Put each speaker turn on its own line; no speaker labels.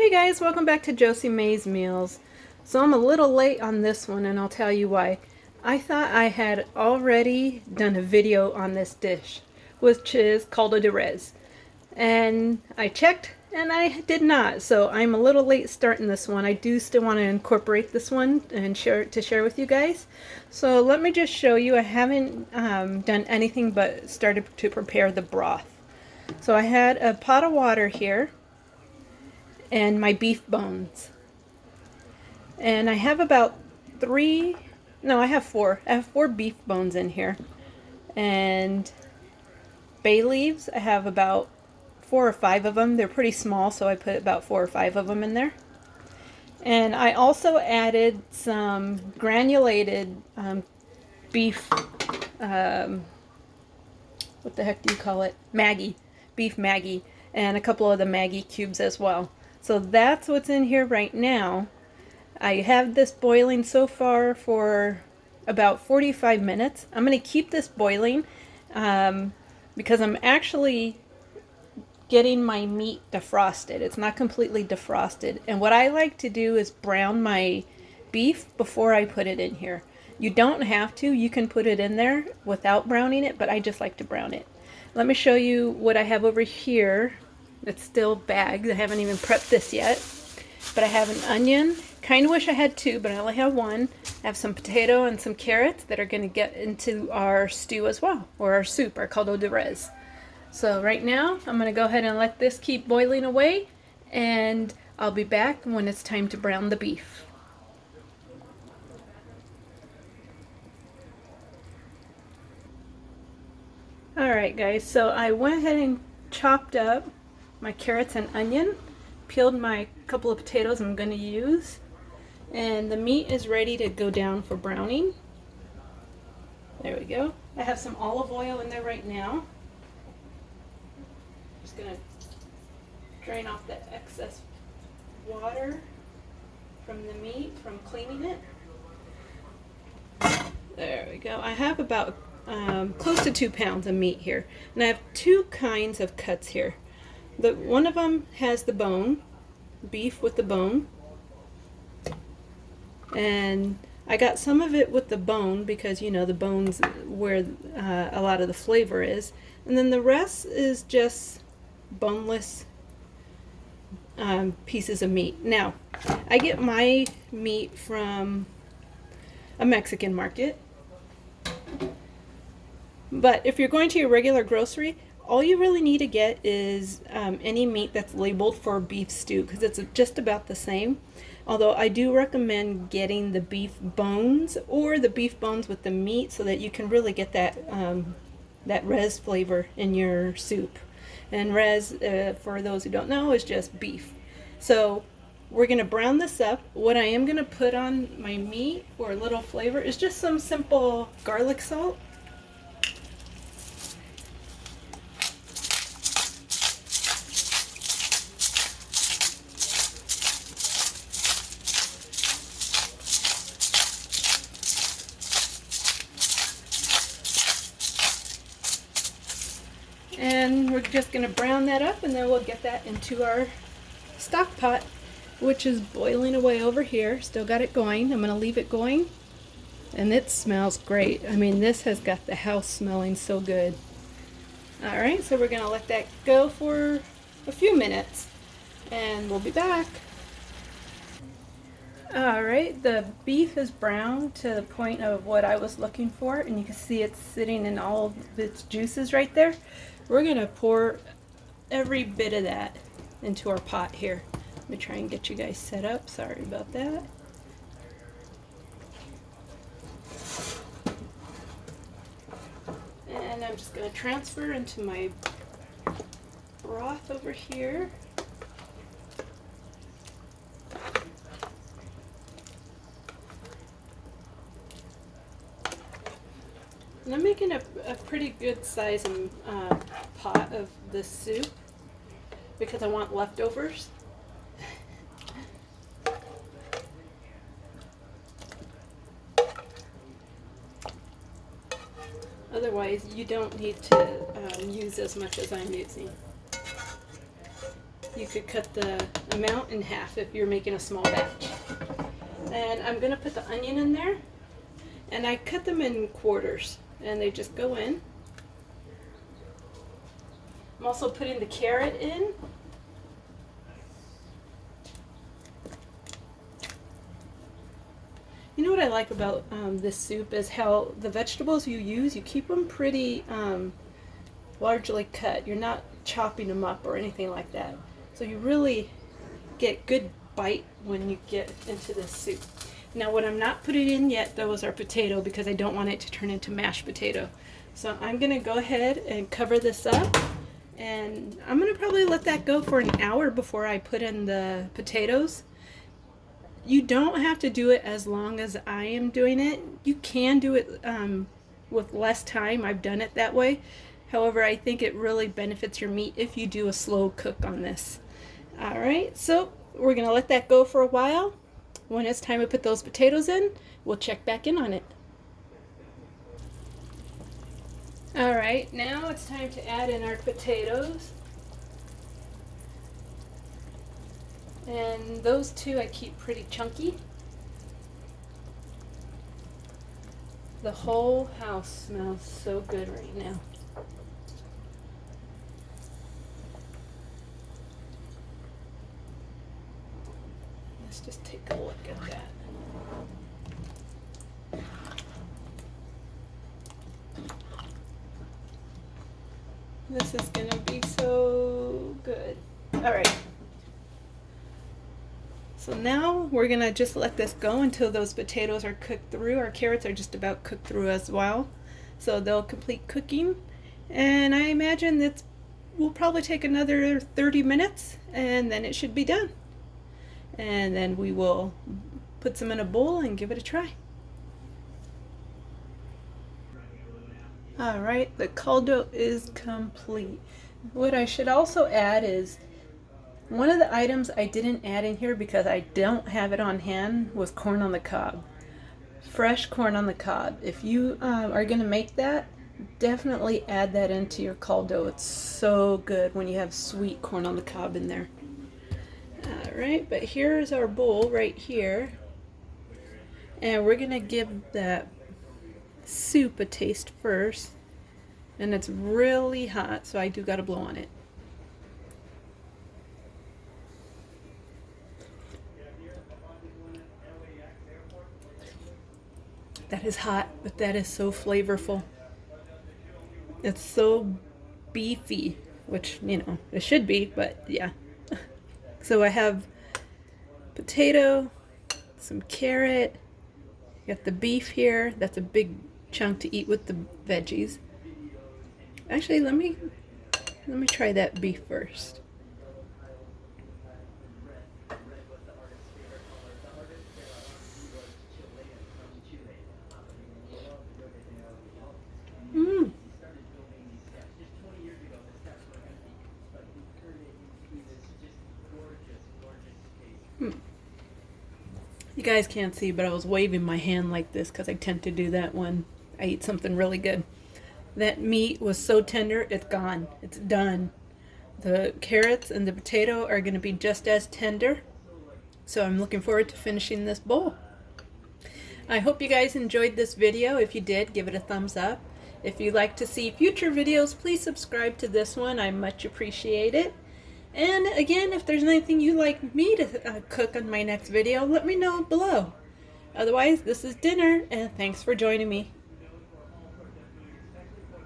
Hey guys, welcome back to Josie Mae's Meals. So I'm a little late on this one and I'll tell you why. I thought I had already done a video on this dish, which is caldo de res. And I checked and I did not, so I'm a little late starting this one. I do still want to incorporate this one and share with you guys. So let me just show you. I haven't done anything but started to prepare the broth. So I had a pot of water here and my beef bones. And I have about I have four. I have 4 beef bones in here. And bay leaves, I have about 4 or 5 of them. They're pretty small, so I put about 4 or 5 of them in there. And I also added some granulated beef, what the heck do you call it? Maggi, beef Maggi, and a couple of the Maggi cubes as well. So that's what's in here right now. I have this boiling so far for about 45 minutes. I'm going to keep this boiling because I'm actually getting my meat defrosted. It's not completely defrosted. And what I like to do is brown my beef before I put it in here. You don't have to. You can put it in there without browning it, but I just like to brown it. Let me show you what I have over here. It's still bagged. I haven't even prepped this yet. But I have an onion. Kind of wish I had 2, but I only have 1. I have some potato and some carrots that are going to get into our stew as well, or our soup, our caldo de res. So right now, I'm going to go ahead and let this keep boiling away, and I'll be back when it's time to brown the beef. Alright guys, so I went ahead and chopped up my carrots and onion, peeled my couple of potatoes I'm going to use, and the meat is ready to go down for browning. There we go. I have some olive oil in there right now. Just going to drain off the excess water from the meat from cleaning it. There we go. I have about close to 2 pounds of meat here, and I have 2 kinds of cuts here. One of them has the bone, beef with the bone, and I got some of it with the bone because, you know, the bone's where a lot of the flavor is, and then the rest is just boneless pieces of meat. Now, I get my meat from a Mexican market, but if you're going to your regular grocery, all you really need to get is any meat that's labeled for beef stew, because it's just about the same. Although I do recommend getting the beef bones or the beef bones with the meat so that you can really get that that res flavor in your soup. And res, for those who don't know, is just beef. So we're going to brown this up. What I am going to put on my meat for a little flavor is just some simple garlic salt. And we're just going to brown that up, and then we'll get that into our stock pot, which is boiling away over here. Still got it going. I'm going to leave it going, and it smells great. I mean, this has got the house smelling so good. Alright, so we're going to let that go for a few minutes, and we'll be back. Alright, the beef is browned to the point of what I was looking for, and you can see it's sitting in all of its juices right there. We're going to pour every bit of that into our pot here. Let me try and get you guys set up. Sorry about that. And I'm just going to transfer into my broth over here. And I'm making a pretty good size pot of this soup because I want leftovers. Otherwise, you don't need to use as much as I'm using. you could cut the amount in half if you're making a small batch. And I'm going to put the onion in there, and I cut them in quarters, and they just go in. I'm also putting the carrot in. You know what I like about this soup is how the vegetables you use, you keep them pretty largely cut. You're not chopping them up or anything like that. So you really get good bite when you get into this soup. Now what I'm not putting in yet though is our potato, because I don't want it to turn into mashed potato. So I'm going to go ahead and cover this up, and I'm going to probably let that go for an hour before I put in the potatoes. You don't have to do it as long as I am doing it. You can do it with less time. I've done it that way. However, I think it really benefits your meat if you do a slow cook on this. Alright, so we're going to let that go for a while. When it's time to put those potatoes in, we'll check back in on it. Alright, now it's time to add in our potatoes. And those two I keep pretty chunky. The whole house smells so good right now. Let's just take a look at that. This is gonna be so good. Alright. So now we're gonna just let this go until those potatoes are cooked through. Our carrots are just about cooked through as well. So they'll complete cooking. And I imagine that will probably take another 30 minutes and then it should be done. And then we will put some in a bowl and give it a try. Alright, the caldo is complete. What I should also add is one of the items I didn't add in here because I don't have it on hand was corn on the cob. Fresh corn on the cob. If you are going to make that, definitely add that into your caldo. It's so good when you have sweet corn on the cob in there. Alright, but here's our bowl right here. And we're going to give that soup a taste first. And it's really hot, so I do got to blow on it. That is hot, but that is so flavorful. It's so beefy, which, you know, it should be, but yeah. So I have potato, some carrot, got the beef here. That's a big chunk to eat with the veggies. Actually, let me try that beef first. You guys can't see, but I was waving my hand like this because I tend to do that when I eat something really good. That meat was so tender, it's gone. It's done. The carrots and the potato are going to be just as tender. So I'm looking forward to finishing this bowl. I hope you guys enjoyed this video. If you did, give it a thumbs up. If you'd like to see future videos, please subscribe to this one. I much appreciate it. And again, if there's anything you'd like me to cook on my next video, let me know below. Otherwise, this is dinner, and thanks for joining me.